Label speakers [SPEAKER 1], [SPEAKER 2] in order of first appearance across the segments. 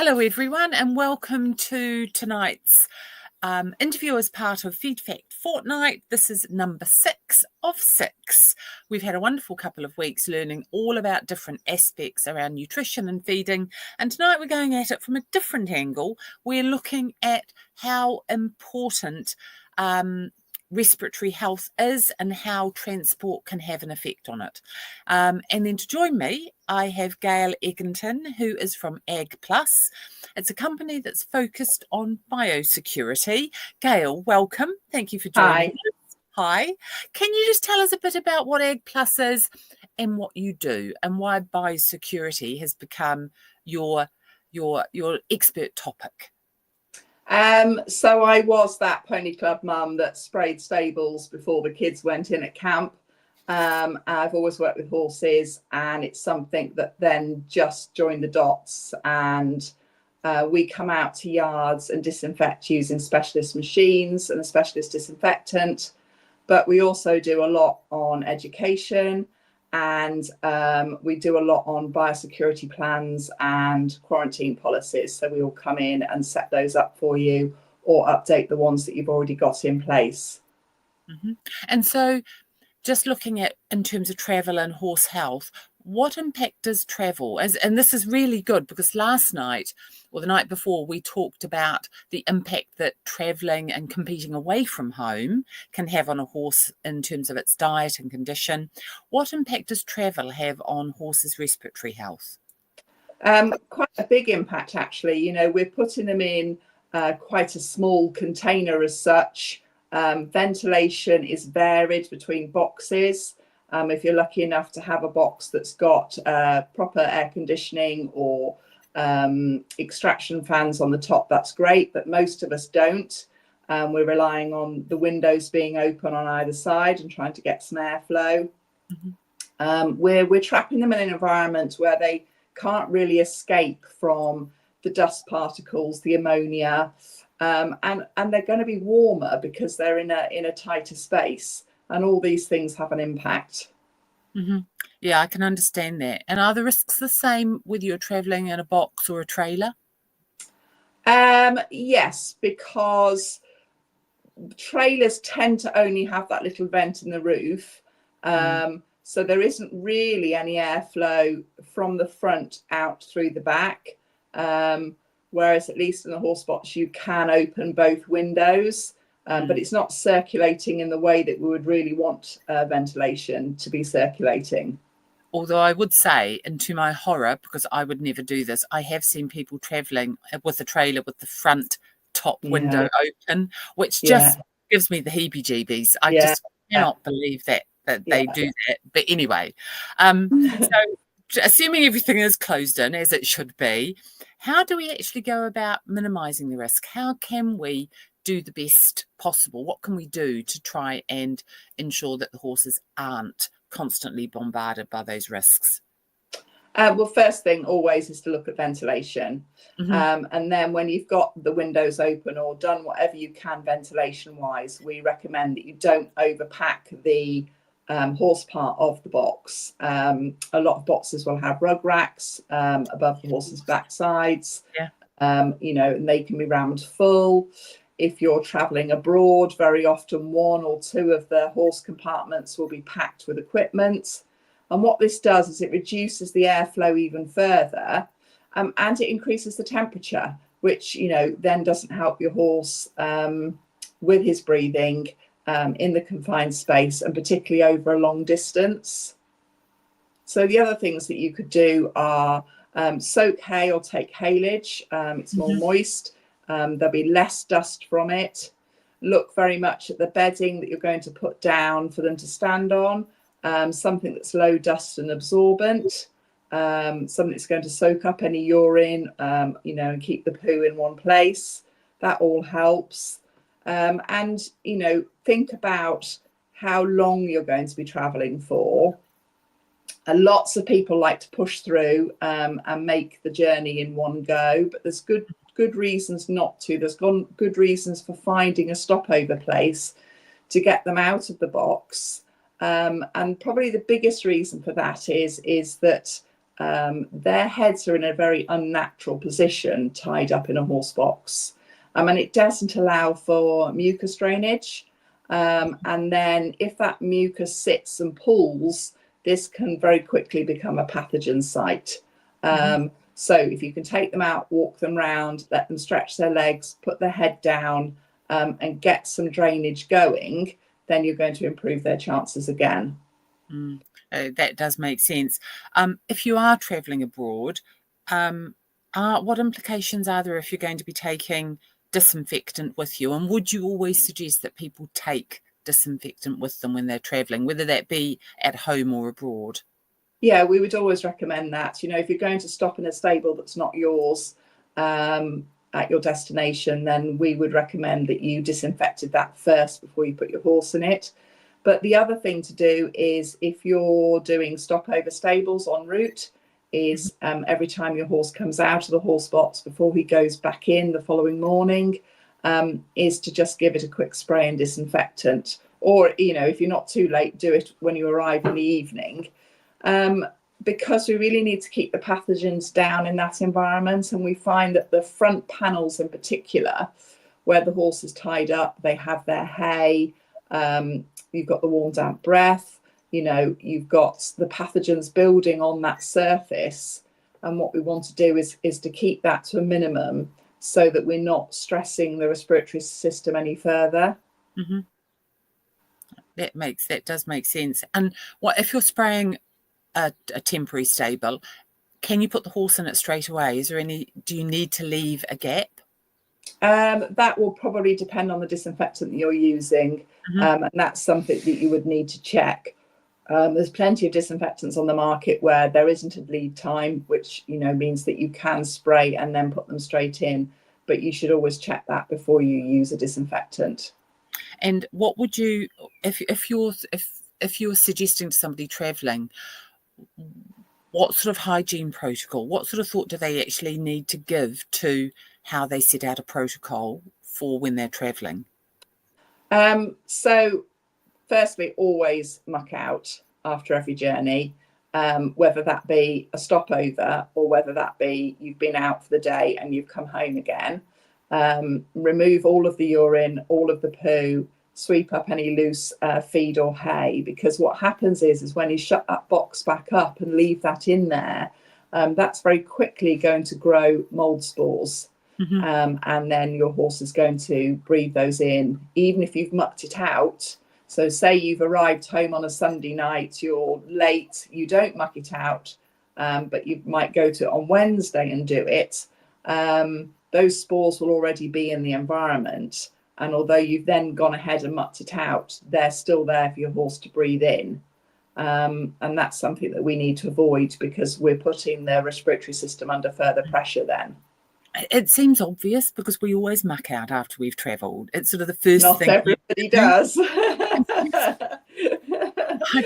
[SPEAKER 1] Hello, everyone, and welcome to tonight's interview as part of Feed Fact Fortnight. This is number 6 of 6. We've had a wonderful couple of weeks learning all about different aspects around nutrition and feeding, and tonight we're going at it from a different angle. We're looking at how important respiratory health is and how transport can have an effect on it. And then to join me, I have Gail-Anne Egginton, who is from Ag Plus. It's a company that's focused on biosecurity. Gail, welcome. Thank you for joining us. Hi. Can you just tell us a bit about what Ag Plus is and what you do and why biosecurity has become your expert topic?
[SPEAKER 2] So I was that pony club mum that sprayed stables before the kids went in at camp. I've always worked with horses, and it's something that then just joined the dots, and we come out to yards and disinfect using specialist machines and a specialist disinfectant. But we also do a lot on education, and we do a lot on biosecurity plans and quarantine policies. So we will come in and set those up for you or update the ones that you've already got in place.
[SPEAKER 1] Mm-hmm. And so just looking at in terms of travel and horse health, what impact does travel, and this is really good because last night or the night before we talked about the impact that traveling and competing away from home can have on a horse in terms of its diet and condition. What impact does travel have on horses' respiratory health?
[SPEAKER 2] Quite a big impact, actually. You know, we're putting them in quite a small container as such. Ventilation is varied between boxes. If you're lucky enough to have a box that's got proper air conditioning or extraction fans on the top, that's great, but most of us don't. We're relying on the windows being open on either side and trying to get some airflow. Mm-hmm. We're trapping them in an environment where they can't really escape from the dust particles, the ammonia, and they're going to be warmer because they're in a tighter space, and all these things have an impact.
[SPEAKER 1] Mm-hmm. Yeah, I can understand that. And are the risks the same whether you're traveling in a box or a trailer?
[SPEAKER 2] Yes, because trailers tend to only have that little vent in the roof. So there isn't really any airflow from the front out through the back. Whereas at least in the horse box, you can open both windows, but it's not circulating in the way that we would really want ventilation to be circulating.
[SPEAKER 1] Although I would say, and to my horror, because I would never do this, I have seen people travelling with a trailer with the front top window open, which just gives me the heebie-jeebies. I just cannot believe that they do that. But anyway, so assuming everything is closed in as it should be, how do we actually go about minimising the risk? How can we do the best possible? What can we do to try and ensure that the horses aren't constantly bombarded by those risks?
[SPEAKER 2] Well, first thing always is to look at ventilation. And then when you've got the windows open or done whatever you can ventilation wise, we recommend that you don't overpack the horse part of the box. A lot of boxes will have rug racks above the horse's backsides, you know, and they can be rammed full. If you're traveling abroad, very often 1 or 2 of the horse compartments will be packed with equipment. And what this does is it reduces the airflow even further, and it increases the temperature, which, you know, then doesn't help your horse with his breathing in the confined space, and particularly over a long distance. So the other things that you could do are soak hay or take haylage. It's more moist. There'll be less dust from it. Look very much at the bedding that you're going to put down for them to stand on. Something that's low dust and absorbent. Something that's going to soak up any urine, you know, and keep the poo in one place. That all helps. And, you know, think about how long you're going to be traveling for. Lots of people like to push through and make the journey in one go, but there's good reasons not to. There's good reasons for finding a stopover place to get them out of the box. And probably the biggest reason for that is that their heads are in a very unnatural position, tied up in a horse box. And it doesn't allow for mucus drainage. And then if that mucus sits and pools, this can very quickly become a pathogen site. So if you can take them out, walk them round, let them stretch their legs, put their head down, and get some drainage going, then you're going to improve their chances again.
[SPEAKER 1] That does make sense. If you are travelling abroad, what implications are there if you're going to be taking disinfectant with you? And would you always suggest that people take disinfectant with them when they're travelling, whether that be at home or abroad?
[SPEAKER 2] Yeah, we would always recommend that. If you're going to stop in a stable that's not yours at your destination, then we would recommend that you disinfected that first before you put your horse in it. But the other thing to do is, if you're doing stopover stables en route, is every time your horse comes out of the horse box before he goes back in the following morning, is to just give it a quick spray and disinfectant. Or, if you're not too late, do it when you arrive in the evening. Because we really need to keep the pathogens down in that environment. And we find that the front panels in particular, where the horse is tied up, they have their hay, you've got the warm, damp breath, you've got the pathogens building on that surface. And what we want to do is to keep that to a minimum so that we're not stressing the respiratory system any further.
[SPEAKER 1] That does make sense. And what if you're spraying a temporary stable, can you put the horse in it straight away? Do you need to leave a gap?
[SPEAKER 2] That will probably depend on the disinfectant that you're using. And that's something that you would need to check. There's plenty of disinfectants on the market where there isn't a lead time, which means that you can spray and then put them straight in, but you should always check that before you use a disinfectant.
[SPEAKER 1] And what would you, if you're suggesting to somebody traveling, what sort of hygiene protocol, what sort of thought do they actually need to give to how they set out a protocol for when they're traveling?
[SPEAKER 2] So firstly, always muck out after every journey, whether that be a stopover or whether that be you've been out for the day and you've come home again. Remove all of the urine, all of the poo, sweep up any loose feed or hay, because what happens is when you shut that box back up and leave that in there, that's very quickly going to grow mold spores. And then your horse is going to breathe those in, even if you've mucked it out. So say you've arrived home on a Sunday night, you're late, you don't muck it out, but you might go to it on Wednesday and do it. Those spores will already be in the environment. And although you've then gone ahead and mucked it out, they're still there for your horse to breathe in. And that's something that we need to avoid, because we're putting the respiratory system under further pressure then.
[SPEAKER 1] It seems obvious because we always muck out after we've travelled. It's sort of the first thing.
[SPEAKER 2] Not everybody does.
[SPEAKER 1] I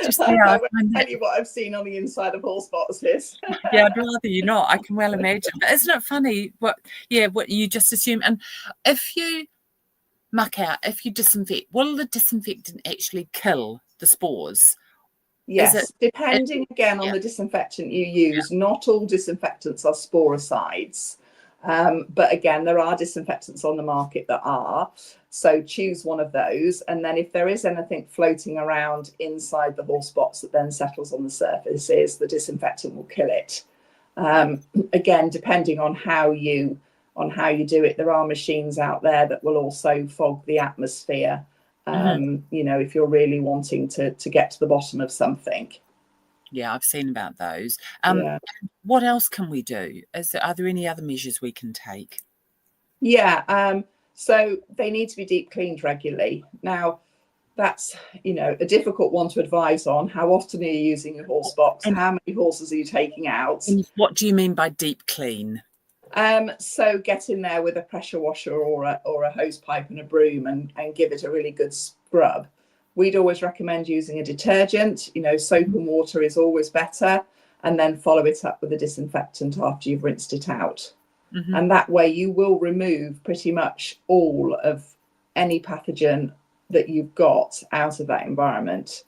[SPEAKER 2] tell you what I've seen on the inside of horse boxes.
[SPEAKER 1] Yeah, I'd rather you not. I can well imagine. But isn't it funny what you just assume? And if you muck out, if you disinfect, will the disinfectant actually kill the spores?
[SPEAKER 2] Yes, depending again on the disinfectant you use. Not all disinfectants are sporicides. But again, there are disinfectants on the market that are. So choose one of those. And then if there is anything floating around inside the horse box that then settles on the surfaces, the disinfectant will kill it. Again, depending on how you do it, there are machines out there that will also fog the atmosphere. If you're really wanting to get to the bottom of something.
[SPEAKER 1] Yeah, I've seen about those.
[SPEAKER 2] Yeah.
[SPEAKER 1] What else can we do? Are there any other measures we can take?
[SPEAKER 2] Yeah, so they need to be deep cleaned regularly. Now, that's a difficult one to advise on. How often are you using your horse box? How many horses are you taking out?
[SPEAKER 1] And what do you mean by deep clean?
[SPEAKER 2] So get in there with a pressure washer or a hose pipe and a broom and give it a really good scrub. We'd always recommend using a detergent. Soap and water is always better, and then follow it up with a disinfectant after you've rinsed it out. And that way you will remove pretty much all of any pathogen that you've got out of that environment.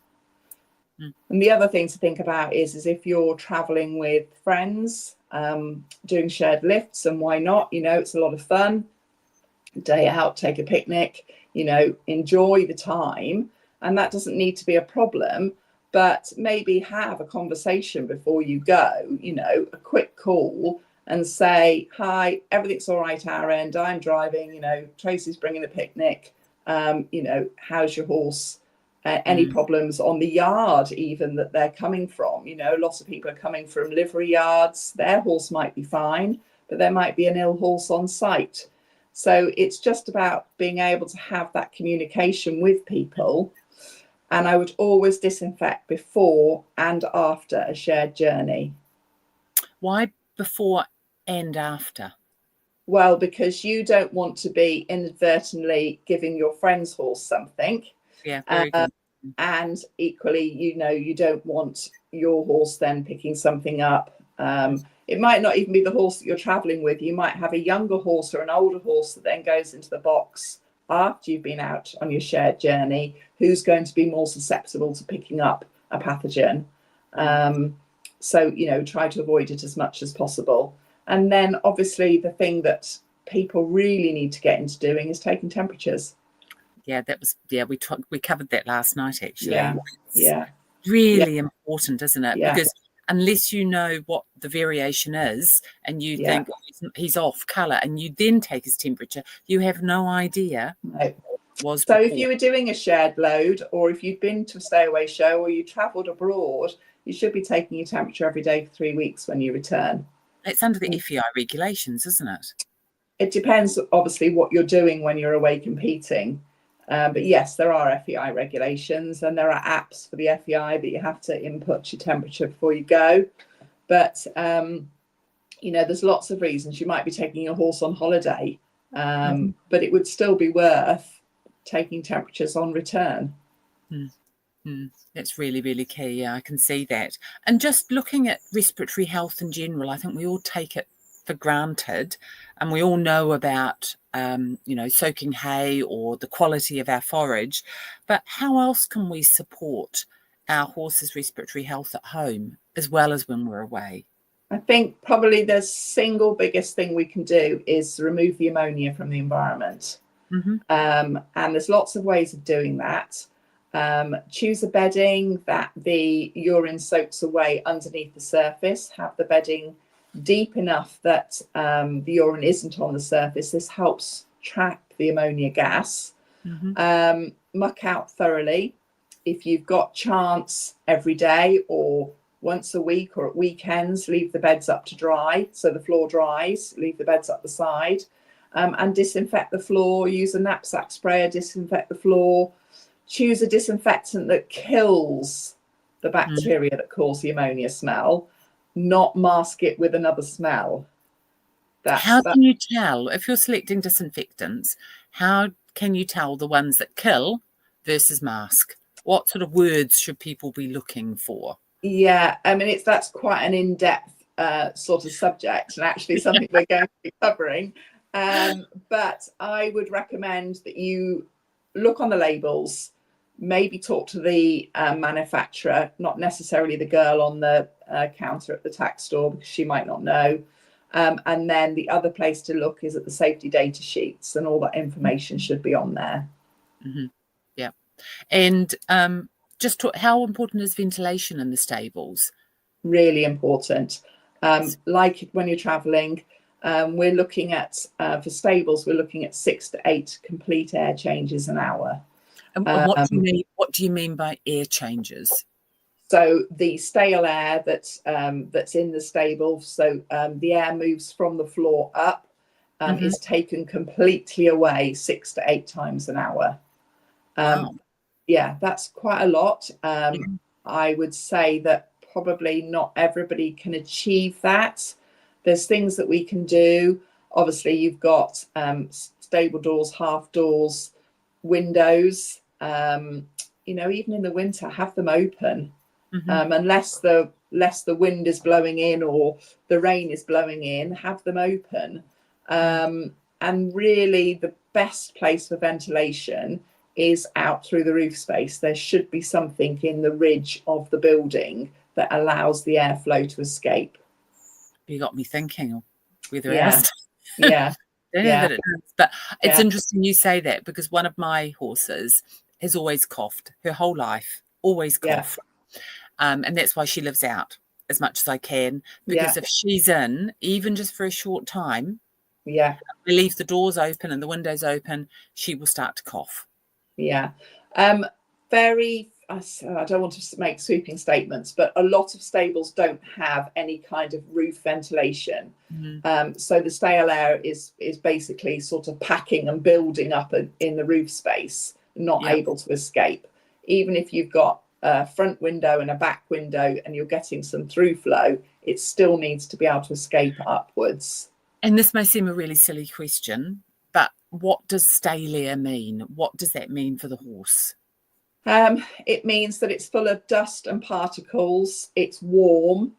[SPEAKER 2] And the other thing to think about is if you're traveling with friends, doing shared lifts, and why not? It's a lot of fun. Day out, take a picnic, enjoy the time. And that doesn't need to be a problem, but maybe have a conversation before you go, a quick call and say, hi, everything's all right our end. I'm driving, Tracy's bringing the picnic. How's your horse? Any problems on the yard even that they're coming from? Lots of people are coming from livery yards. Their horse might be fine, but there might be an ill horse on site. So it's just about being able to have that communication with people. And I would always disinfect before and after a shared journey.
[SPEAKER 1] Why before and after?
[SPEAKER 2] Well, because you don't want to be inadvertently giving your friend's horse something.
[SPEAKER 1] Yeah, very good.
[SPEAKER 2] And equally, you don't want your horse then picking something up. It might not even be the horse that you're traveling with. You might have a younger horse or an older horse that then goes into the box after you've been out on your shared journey, who's going to be more susceptible to picking up a pathogen. So, try to avoid it as much as possible. And then obviously the thing that people really need to get into doing is taking temperatures.
[SPEAKER 1] Yeah, we covered that last night, actually.
[SPEAKER 2] Yeah.
[SPEAKER 1] Really important, isn't it?
[SPEAKER 2] Yeah.
[SPEAKER 1] Because unless you know what the variation is and you think he's off colour and you then take his temperature, you have no idea.
[SPEAKER 2] No.
[SPEAKER 1] So
[SPEAKER 2] before. If you were doing a shared load, or if you'd been to a stay away show, or you travelled abroad, you should be taking your temperature every day for 3 weeks when you return.
[SPEAKER 1] It's under the FEI regulations, isn't it?
[SPEAKER 2] It depends, obviously, what you're doing when you're away competing. But yes, there are FEI regulations, and there are apps for the FEI that you have to input your temperature before you go. But, there's lots of reasons. You might be taking your horse on holiday, but it would still be worth taking temperatures on return.
[SPEAKER 1] That's really, really key. Yeah, I can see that. And just looking at respiratory health in general, I think we all take it for granted, and we all know about soaking hay or the quality of our forage, but how else can we support our horses' respiratory health at home as well as when we're away?
[SPEAKER 2] I think probably the single biggest thing we can do is remove the ammonia from the environment. And there's lots of ways of doing that. Choose a bedding that the urine soaks away underneath the surface. Have the bedding deep enough that the urine isn't on the surface. This helps trap the ammonia gas. Muck out thoroughly. If you've got chance every day or once a week or at weekends, leave the beds up to dry so the floor dries. Leave the beds up the side, and disinfect the floor. Use a knapsack sprayer, disinfect the floor. Choose a disinfectant that kills the bacteria that cause the ammonia smell, not mask it with another smell.
[SPEAKER 1] How can you tell, if you're selecting disinfectants, how can you tell the ones that kill versus mask? What sort of words should people be looking for?
[SPEAKER 2] Yeah, I mean, that's quite an in-depth sort of subject, and actually something we're going to be covering. But I would recommend that you look on the labels, maybe talk to the manufacturer, not necessarily the girl on the counter at the tax store, because she might not know. And then the other place to look is at the safety data sheets, and all that information should be on there.
[SPEAKER 1] Yeah. And how important is ventilation in the stables?
[SPEAKER 2] Really important. Like when you're traveling, we're looking at, for stables, we're looking at 6 to 8 complete air changes an hour.
[SPEAKER 1] And what do you mean by air changes?
[SPEAKER 2] So the stale air that's in the stable, so the air moves from the floor up, is taken completely away 6 to 8 times an hour.
[SPEAKER 1] Wow.
[SPEAKER 2] Yeah, that's quite a lot. I would say that probably not everybody can achieve that. There's things that we can do. Obviously, you've got stable doors, half doors, windows. Even in the winter, have them open. Unless the wind is blowing in or the rain is blowing in, have them open. And really the best place for ventilation is out through the roof space. There should be something in the ridge of the building that allows the airflow to escape.
[SPEAKER 1] You got me thinking whether
[SPEAKER 2] Yeah.
[SPEAKER 1] ours
[SPEAKER 2] Yeah.
[SPEAKER 1] I don't know that it does, but it's interesting you say that, because one of my horses has always coughed her whole life, always coughed. And that's why she lives out as much as I can, because if she's in, even just for a short time, we leave the doors open and the windows open, she will start to cough.
[SPEAKER 2] I don't want to make sweeping statements, but a lot of stables don't have any kind of roof ventilation. So the stale air is basically sort of packing and building up in the roof space, not able to escape. Even if you've got a front window and a back window and you're getting some through flow, it still needs to be able to escape upwards.
[SPEAKER 1] And this may seem a really silly question, but what does stale air mean? What does that mean for the horse?
[SPEAKER 2] It means that it's full of dust and particles. It's warm.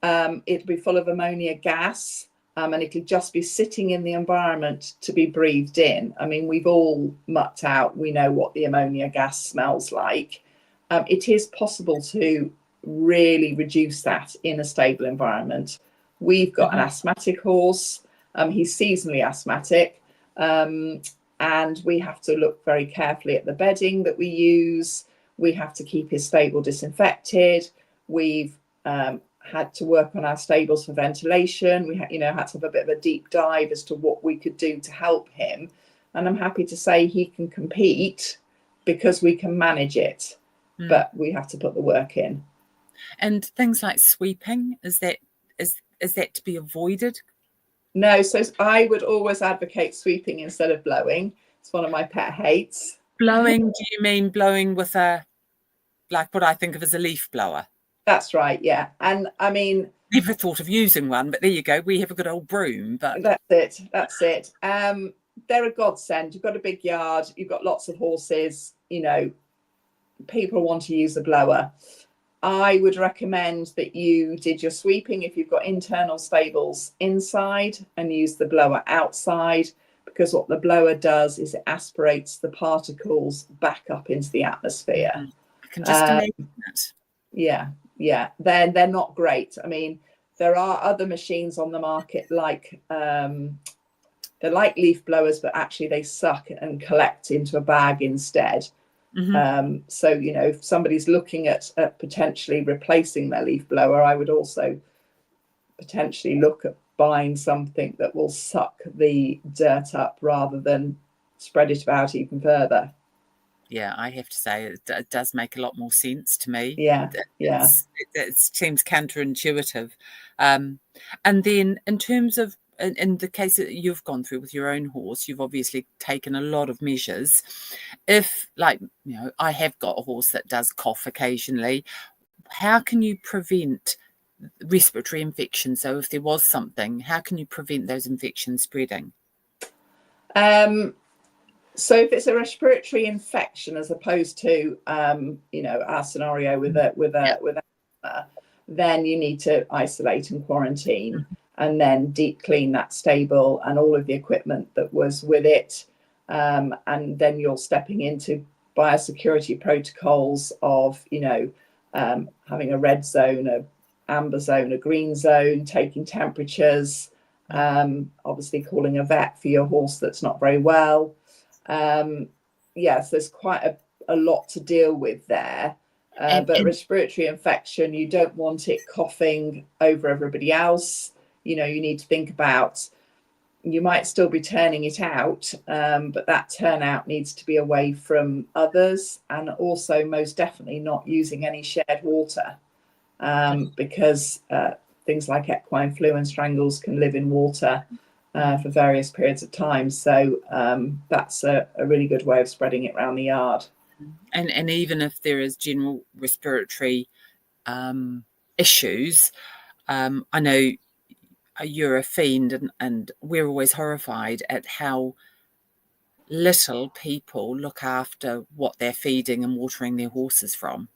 [SPEAKER 2] It'll be full of ammonia gas, and it'll just be sitting in the environment to be breathed in. I mean, we've all mucked out. We know what the ammonia gas smells like. It is possible to really reduce that in a stable environment. We've got an asthmatic horse. He's seasonally asthmatic. And we have to look very carefully at the bedding that we use. We have to keep his stable disinfected. We've had to work on our stables for ventilation. We had to have a bit of a deep dive as to what we could do to help him. And I'm happy to say he can compete because we can manage it, but we have to put the work in.
[SPEAKER 1] And things like sweeping, is that to be avoided?
[SPEAKER 2] No, so I would always advocate sweeping instead of blowing. It's one of my pet hates.
[SPEAKER 1] Blowing, do you mean blowing with like what I think of as a leaf blower?
[SPEAKER 2] That's right, yeah. And I mean,
[SPEAKER 1] never thought of using one, but there you go. We have a good old broom. But
[SPEAKER 2] that's it. They're a godsend. You've got a big yard. You've got lots of horses. People want to use a blower. I would recommend that you did your sweeping if you've got internal stables inside and use the blower outside, because what the blower does is it aspirates the particles back up into the atmosphere.
[SPEAKER 1] I can just imagine that.
[SPEAKER 2] Yeah. They're not great. I mean, there are other machines on the market they're like leaf blowers, but actually they suck and collect into a bag instead. So, if somebody's looking at potentially replacing their leaf blower, I would also potentially look at buying something that will suck the dirt up rather than spread it about even further.
[SPEAKER 1] Yeah, I have to say it does make a lot more sense to me. It seems counterintuitive. And then in terms of, in the case that you've gone through with your own horse, you've obviously taken a lot of measures. If, I have got a horse that does cough occasionally, how can you prevent respiratory infection? So if there was something, how can you prevent those infections spreading?
[SPEAKER 2] So if it's a respiratory infection, as opposed to, our scenario with asthma, then you need to isolate and quarantine. And then deep clean that stable and all of the equipment that was with it. And then you're stepping into biosecurity protocols of, having a red zone, a amber zone, a green zone, taking temperatures, obviously calling a vet for your horse that's not very well. Yes, there's quite a lot to deal with there. But respiratory infection, you don't want it coughing over everybody else. You need to think about, you might still be turning it out, but that turnout needs to be away from others, and also most definitely not using any shared water, because things like equine flu and strangles can live in water for various periods of time. So that's a really good way of spreading it around the yard.
[SPEAKER 1] And even if there is general respiratory issues, I know you're a fiend, and we're always horrified at how little people look after what they're feeding and watering their horses from.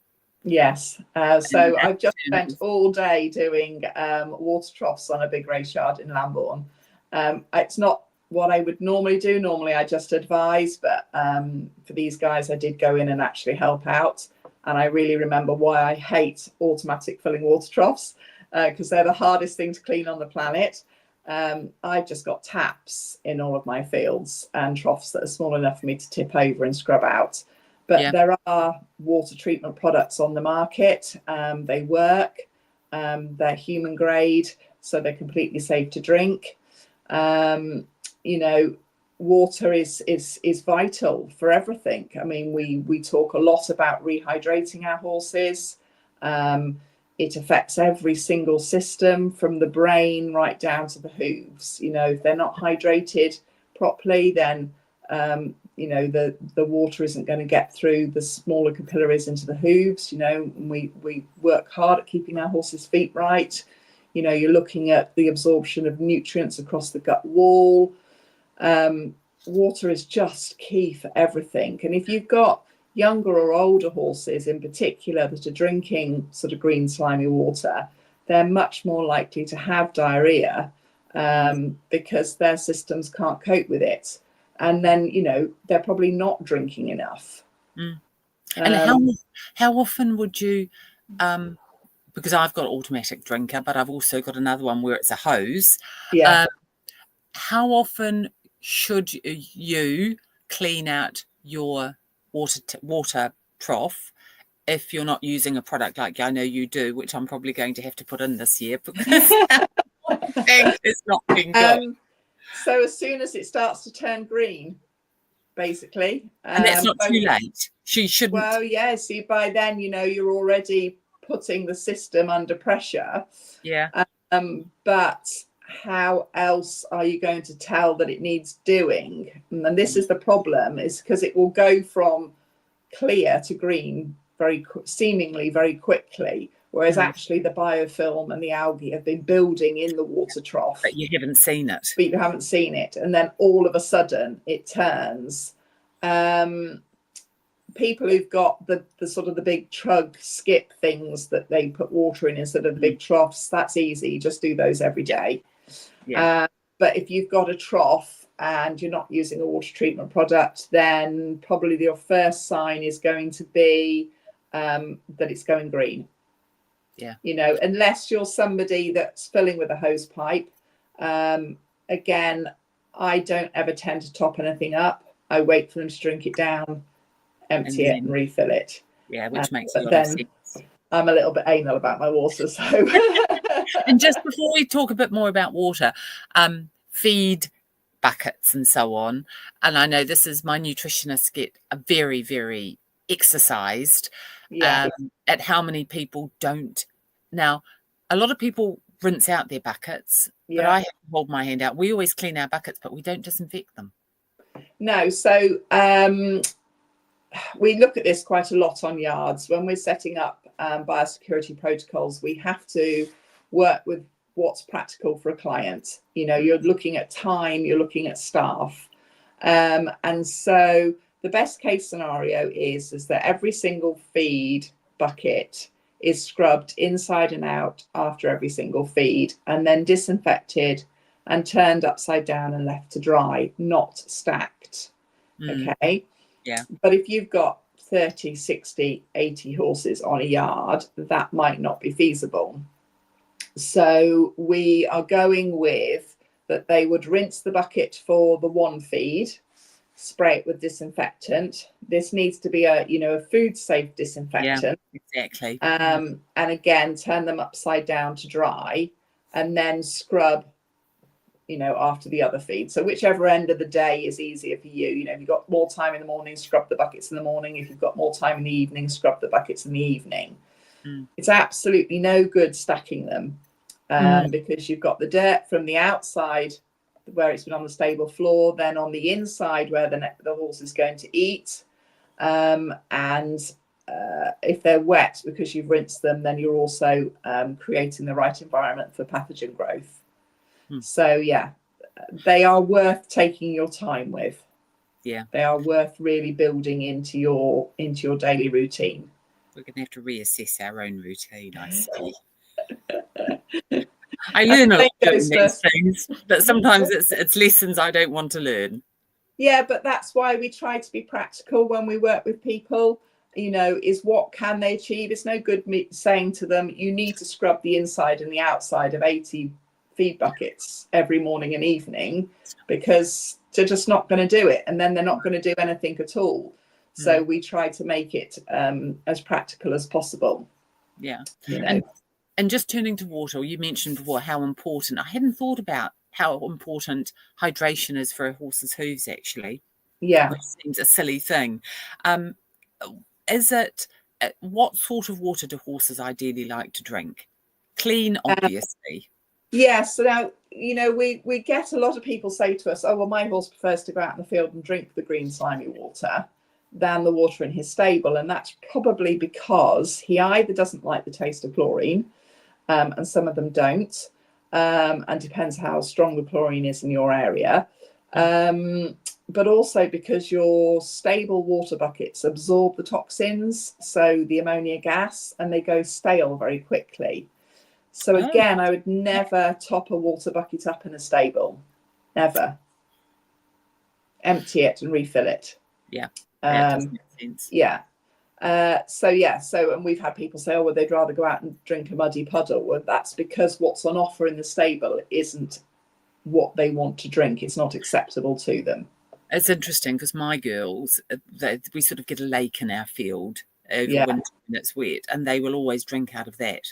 [SPEAKER 2] Yes. So I've just spent all day doing water troughs on a big race yard in Lambourne. It's not what I would normally do. Normally I just advise, but for these guys, I did go in and actually help out. And I really remember why I hate automatic filling water troughs, because they're the hardest thing to clean on the planet. I've just got taps in all of my fields and troughs that are small enough for me to tip over and scrub out. But there are water treatment products on the market. They work. They're human grade, so they're completely safe to drink. You know, water is vital for everything. I mean, we talk a lot about rehydrating our horses. It affects every single system from the brain right down to the hooves. You know, if they're not hydrated properly, then you know, the water isn't going to get through the smaller capillaries into the hooves. You know, we work hard at keeping our horses' feet right. You know, you're looking at the absorption of nutrients across the gut wall. Water is just key for everything. And if you've got younger or older horses in particular that are drinking sort of green slimy water, they're much more likely to have diarrhea because their systems can't cope with it. And then, you know, they're probably not drinking enough.
[SPEAKER 1] And how often would you, because I've got an automatic drinker, but I've also got another one where it's a hose. How often should you clean out your water trough if you're not using a product like I know you do, which I'm probably going to have to put in this year because it's not been good.
[SPEAKER 2] So as soon as it starts to turn green, basically.
[SPEAKER 1] And that's not too late. She shouldn't.
[SPEAKER 2] Well, yeah, see, by then, you know, you're already putting the system under pressure.
[SPEAKER 1] Yeah.
[SPEAKER 2] But how else are you going to tell that it needs doing? And this is the problem, is because it will go from clear to green seemingly very quickly. Whereas actually the biofilm and the algae have been building in the water trough.
[SPEAKER 1] But you haven't seen it.
[SPEAKER 2] But you haven't seen it. And then all of a sudden it turns. People who've got the sort of the big chug skip things that they put water in instead of the big troughs, that's easy. Just do those every day. But if you've got a trough and you're not using a water treatment product, then probably your first sign is going to be that it's going green. You know, unless you're somebody that's filling with a hose pipe. Again, I don't ever tend to top anything up. I wait for them to drink it down, empty it and refill it.
[SPEAKER 1] Yeah, which makes a lot of sense.
[SPEAKER 2] I'm a little bit anal about my water, so.
[SPEAKER 1] And just before we talk a bit more about water, feed buckets and so on. And I know this is my nutritionists get very, very exercised at how many people don't. Now, a lot of people rinse out their buckets, but I have to hold my hand out. We always clean our buckets, but we don't disinfect them.
[SPEAKER 2] No, so we look at this quite a lot on yards. When we're setting up biosecurity protocols, we have to work with what's practical for a client. You know, you're looking at time, you're looking at staff. And so the best case scenario is that every single feed bucket is scrubbed inside and out after every single feed and then disinfected and turned upside down and left to dry, not stacked. Okay.
[SPEAKER 1] Yeah.
[SPEAKER 2] But if you've got 30, 60, 80 horses on a yard, that might not be feasible. So we are going with that they would rinse the bucket for the one feed, spray it with disinfectant. This needs to be a food safe disinfectant.
[SPEAKER 1] Yeah, exactly.
[SPEAKER 2] And again, turn them upside down to dry and then scrub, you know, after the other feed. So whichever end of the day is easier for you. You know, if you've got more time in the morning, scrub the buckets in the morning. If you've got more time in the evening, scrub the buckets in the evening. It's absolutely no good stacking them because you've got the dirt from the outside where it's been on the stable floor, then on the inside where the horse is going to eat. And if they're wet because you've rinsed them, then you're also creating the right environment for pathogen growth. So yeah, they are worth taking your time with. Yeah, they are worth really building into your daily routine.
[SPEAKER 1] We're going to have to reassess our own routine, I see. I learn a lot doing
[SPEAKER 2] goes
[SPEAKER 1] these
[SPEAKER 2] first.
[SPEAKER 1] things, but sometimes it's lessons I don't want to learn.
[SPEAKER 2] Yeah, but that's why we try to be practical when we work with people. Is what can they achieve? It's no good me saying to them, you need to scrub the inside and the outside of 80 feed buckets every morning and evening, because they're just not going to do it, and then they're not going to do anything at all. So we try to make it as practical as possible.
[SPEAKER 1] Yeah.
[SPEAKER 2] And
[SPEAKER 1] just turning to water, you mentioned before how important, I hadn't thought about how important hydration is for a horse's hooves, actually.
[SPEAKER 2] Yeah.
[SPEAKER 1] Which seems a silly thing. What sort of water do horses ideally like to drink? Clean, obviously.
[SPEAKER 2] Yes. So now, we get a lot of people say to us, oh, well, my horse prefers to go out in the field and drink the green slimy water than the water in his stable. And that's probably because he either doesn't like the taste of chlorine, and some of them don't, and depends how strong the chlorine is in your area. But also because your stable water buckets absorb the toxins, so the ammonia gas, and they go stale very quickly. So again, I would never top a water bucket up in a stable, never. Empty it and refill it.
[SPEAKER 1] Yeah, that does make sense.
[SPEAKER 2] Yeah. And we've had people say, oh, well, they'd rather go out and drink a muddy puddle. Well, that's because what's on offer in the stable isn't what they want to drink. It's not acceptable to them.
[SPEAKER 1] It's interesting because my girls, we sort of get a lake in our field over winter when it's wet, and they will always drink out of that.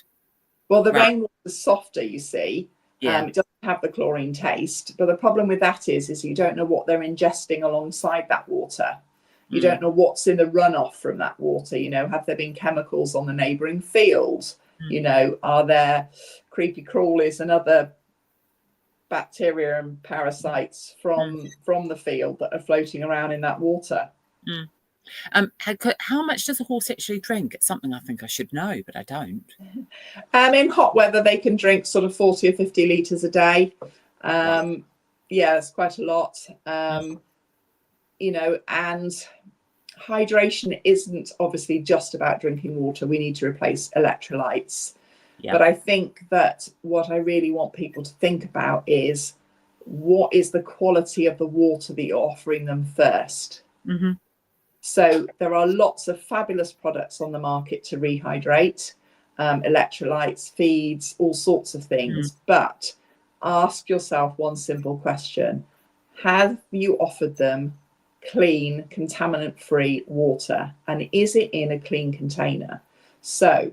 [SPEAKER 2] Well, the rainwater is softer, you see.
[SPEAKER 1] Yeah.
[SPEAKER 2] It doesn't have the chlorine taste. But the problem with that is you don't know what they're ingesting alongside that water. You don't know what's in the runoff from that water. Have there been chemicals on the neighbouring field? Are there creepy crawlies and other bacteria and parasites from the field that are floating around in that water?
[SPEAKER 1] How much does a horse actually drink? It's something I think I should know, but I don't.
[SPEAKER 2] In hot weather, they can drink sort of 40 or 50 litres a day. Yeah, it's quite a lot. And hydration isn't obviously just about drinking water. We need to replace electrolytes. But I think that what I really want people to think about is, what is the quality of the water that you're offering them first? So there are lots of fabulous products on the market to rehydrate, electrolytes, feeds, all sorts of things. But ask yourself one simple question. Have you offered them clean, contaminant-free water? And is it in a clean container? So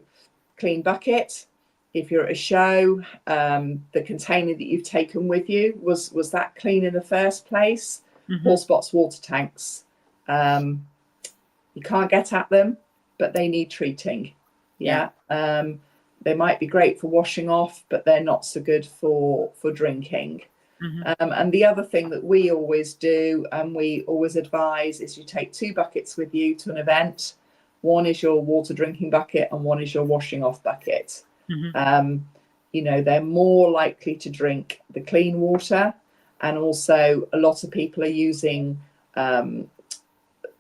[SPEAKER 2] clean bucket. If you're at a show, the container that you've taken with you, was that clean in the first place? Horsebox water tanks. You can't get at them, but they need treating. They might be great for washing off, but they're not so good for drinking. And the other thing that we always do, and we always advise, is you take 2 buckets with you to an event. One is your water drinking bucket and one is your washing off bucket. They're more likely to drink the clean water, and also a lot of people are using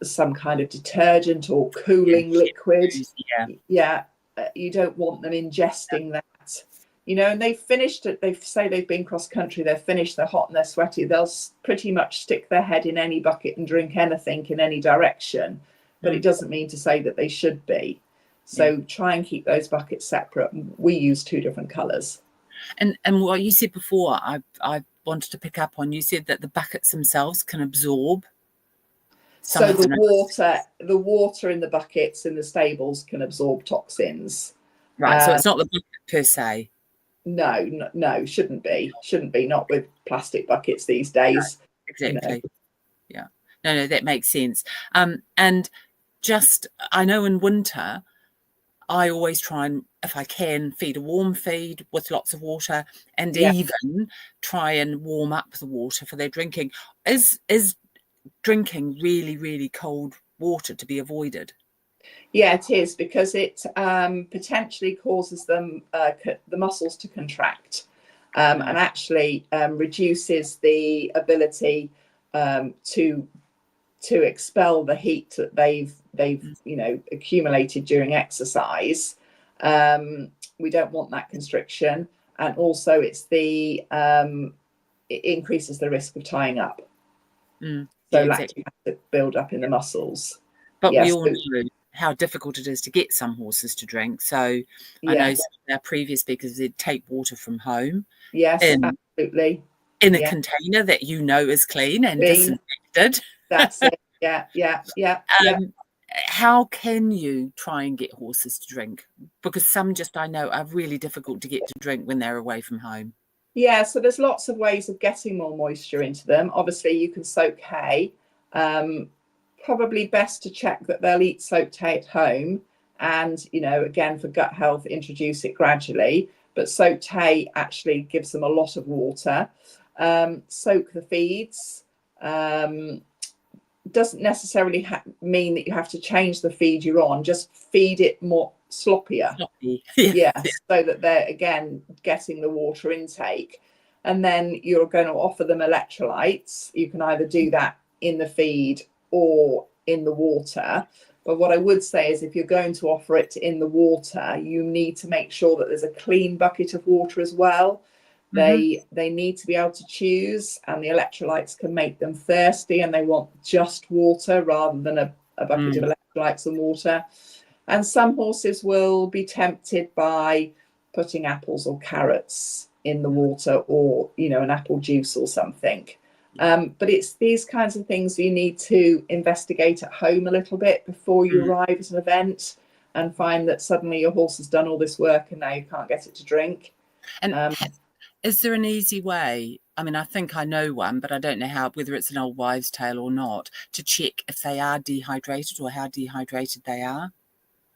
[SPEAKER 2] some kind of detergent or cooling liquid. You don't want them ingesting that. And they've finished it. They say they've been cross country, they're finished, they're hot and they're sweaty. They'll pretty much stick their head in any bucket and drink anything in any direction. But it doesn't mean to say that they should be. So try and keep those buckets separate. We use 2 different colours.
[SPEAKER 1] And what you said before, I wanted to pick up on, you said that the buckets themselves can absorb.
[SPEAKER 2] So the water in the buckets in the stables can absorb toxins.
[SPEAKER 1] Right. So it's not the bucket per se.
[SPEAKER 2] No, shouldn't be. Not with plastic buckets these days.
[SPEAKER 1] No, exactly. Yeah. No, that makes sense. And just, I know in winter, I always try and, if I can, feed a warm feed with lots of water, and even try and warm up the water for their drinking. Is drinking really, really cold water to be avoided?
[SPEAKER 2] Yeah, it is, because it potentially causes them the muscles to contract, and actually reduces the ability to expel the heat that they've accumulated during exercise. We don't want that constriction. and also it increases the risk of tying up. So
[SPEAKER 1] yeah,
[SPEAKER 2] lactic acid build up in the muscles.
[SPEAKER 1] But we all know how difficult it is to get some horses to drink. So I know some of our previous speakers did take water from home.
[SPEAKER 2] Yes, absolutely.
[SPEAKER 1] In a container that is clean and disinfected.
[SPEAKER 2] That's it. Yeah.
[SPEAKER 1] How can you try and get horses to drink? Because some I know are really difficult to get to drink when they're away from home.
[SPEAKER 2] Yeah, so there's lots of ways of getting more moisture into them. Obviously, you can soak hay. Probably best to check that they'll eat soaked hay at home. And, again, for gut health, introduce it gradually. But soaked hay actually gives them a lot of water. Soak the feeds. Doesn't necessarily mean that you have to change the feed you're on. Just feed it more sloppier. Yeah, so that they're, again, getting the water intake. And then you're going to offer them electrolytes. You can either do that in the feed or in the water. But what I would say is if you're going to offer it in the water, you need to make sure that there's a clean bucket of water as well. They need to be able to choose, and the electrolytes can make them thirsty, and they want just water rather than a bucket of electrolytes and water. And some horses will be tempted by putting apples or carrots in the water, or an apple juice or something. But it's these kinds of things you need to investigate at home a little bit before you arrive at an event and find that suddenly your horse has done all this work and now you can't get it to drink.
[SPEAKER 1] And is there an easy way? I mean, I think I know one, but I don't know whether it's an old wives' tale or not, to check if they are dehydrated or how dehydrated they are.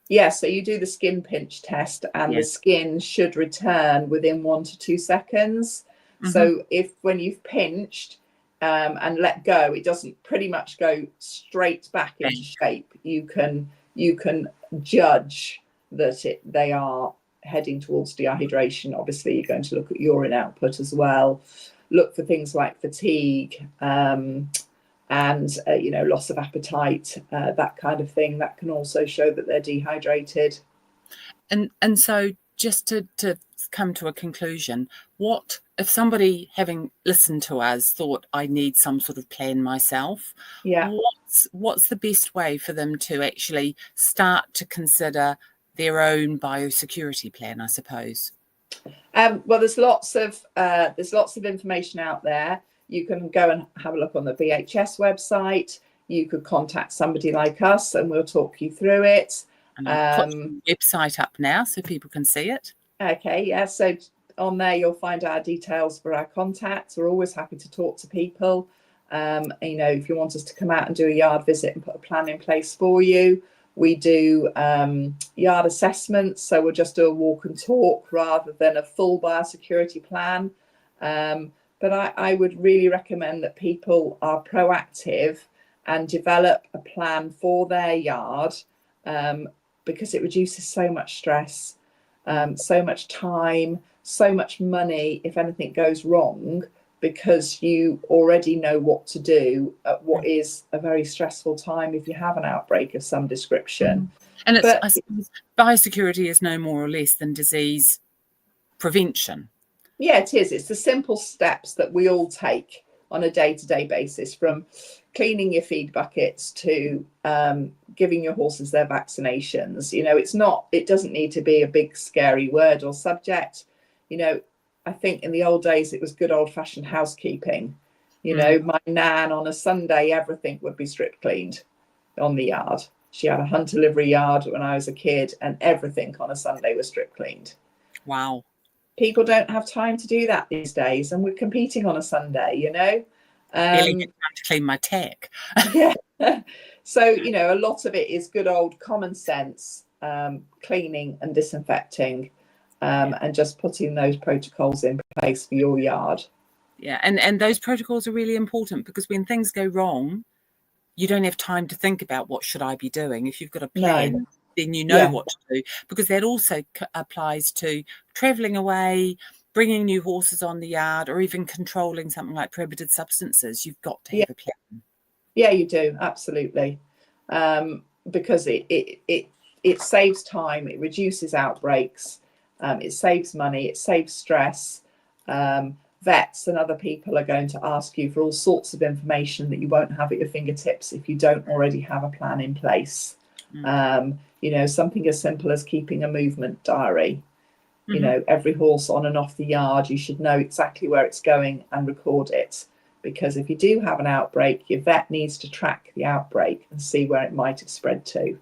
[SPEAKER 2] Yeah, so you do the skin pinch test, and the skin should return within 1 to 2 seconds. So if when you've pinched and let go, it doesn't pretty much go straight back into shape, you can judge that they are heading towards dehydration. Obviously, you're going to look at urine output as well, look for things like fatigue and loss of appetite, that kind of thing. That can also show that they're dehydrated.
[SPEAKER 1] And so just to come to a conclusion, what if somebody, having listened to us, thought I need some sort of plan myself? What's the best way for them to actually start to consider their own biosecurity plan, I suppose?
[SPEAKER 2] Well, there's lots of information out there. You can go and have a look on the VHS website. You could contact somebody like us and we'll talk you through it.
[SPEAKER 1] And I'll put the website up now so people can see it.
[SPEAKER 2] Okay, yeah. So on there you'll find our details for our contacts. We're always happy to talk to people. If you want us to come out and do a yard visit and put a plan in place for you, we do yard assessments. So we'll just do a walk and talk rather than a full biosecurity plan. But I would really recommend that people are proactive and develop a plan for their yard, because it reduces so much stress, so much time, so much money if anything goes wrong, because you already know what to do at what is a very stressful time if you have an outbreak of some description.
[SPEAKER 1] And I suppose biosecurity is no more or less than disease prevention.
[SPEAKER 2] Yeah, it is. It's the simple steps that we all take on a day-to-day basis, from cleaning your feed buckets to giving your horses their vaccinations. It doesn't need to be a big scary word or subject. I think in the old days it was good old-fashioned housekeeping. My nan on a Sunday, everything would be strip cleaned on the yard. She had a hunter livery yard when I was a kid, and everything on a Sunday was strip cleaned.
[SPEAKER 1] Wow.
[SPEAKER 2] People don't have time to do that these days, and we're competing on a Sunday,
[SPEAKER 1] Barely get time to clean my tack.
[SPEAKER 2] Yeah. So, a lot of it is good old common sense, cleaning and disinfecting, and just putting those protocols in place for your yard.
[SPEAKER 1] Yeah, and those protocols are really important, because when things go wrong, you don't have time to think about what should I be doing. If you've got a plan, then you know what to do, because that also applies to travelling away, bringing new horses on the yard, or even controlling something like prohibited substances. You've got to have a plan. Yeah,
[SPEAKER 2] you do. Absolutely. Because it saves time, it reduces outbreaks, It saves money, it saves stress. Vets and other people are going to ask you for all sorts of information that you won't have at your fingertips if you don't already have a plan in place. Something as simple as keeping a movement diary. Every horse on and off the yard, you should know exactly where it's going and record it, because if you do have an outbreak, your vet needs to track the outbreak and see where it might have spread to.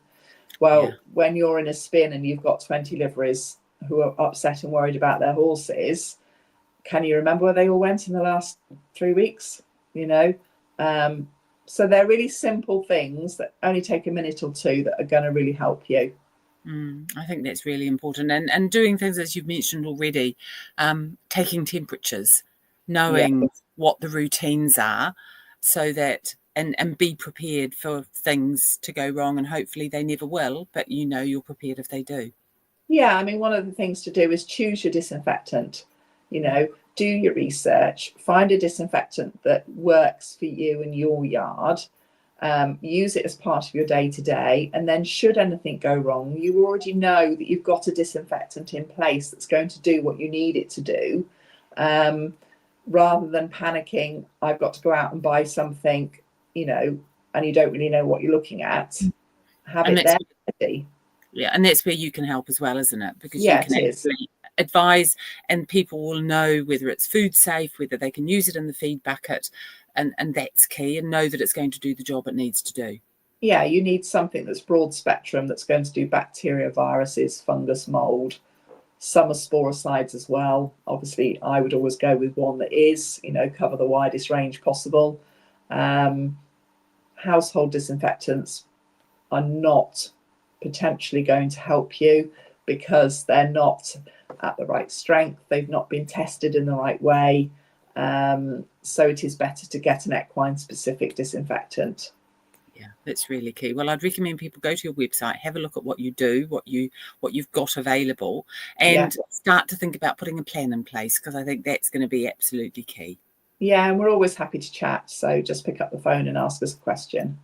[SPEAKER 2] Well, when you're in a spin and you've got 20 liveries who are upset and worried about their horses, can you remember where they all went in the last 3 weeks? So they're really simple things that only take a minute or two that are going to really help you.
[SPEAKER 1] I think that's really important. And doing things, as you've mentioned already, taking temperatures, knowing what the routines are, so that and be prepared for things to go wrong, and hopefully they never will, but you're prepared if they do.
[SPEAKER 2] Yeah, I mean, one of the things to do is choose your disinfectant. Do your research, find a disinfectant that works for you and your yard. Use it as part of your day-to-day, and then should anything go wrong, you already know that you've got a disinfectant in place that's going to do what you need it to do, rather than panicking, I've got to go out and buy something, and you don't really know what you're looking at. Have it there ready.
[SPEAKER 1] Yeah, and that's where you can help as well, isn't it? Because you can actually advise, and people will know whether it's food safe, whether they can use it in the feed bucket, and that's key, and know that it's going to do the job it needs to do.
[SPEAKER 2] Yeah, you need something that's broad spectrum, that's going to do bacteria, viruses, fungus, mold. Some are sporicides as well. Obviously, I would always go with one that is, cover the widest range possible. Household disinfectants are not potentially going to help you because they're not at the right strength. They've not been tested in the right way. So it is better to get an equine specific disinfectant.
[SPEAKER 1] Yeah, that's really key. Well, I'd recommend people go to your website, have a look at what you do, what you've got available, and start to think about putting a plan in place, because I think that's going to be absolutely key.
[SPEAKER 2] Yeah, and we're always happy to chat. So just pick up the phone and ask us a question.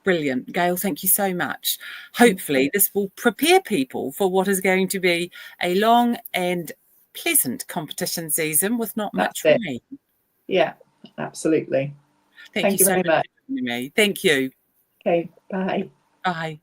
[SPEAKER 1] Brilliant. Gail, thank you so much. Hopefully this will prepare people for what is going to be a long and pleasant competition season with not much rain.
[SPEAKER 2] Yeah, absolutely.
[SPEAKER 1] Thank you so
[SPEAKER 2] very much.
[SPEAKER 1] For joining me. Thank you.
[SPEAKER 2] Okay, bye.
[SPEAKER 1] Bye.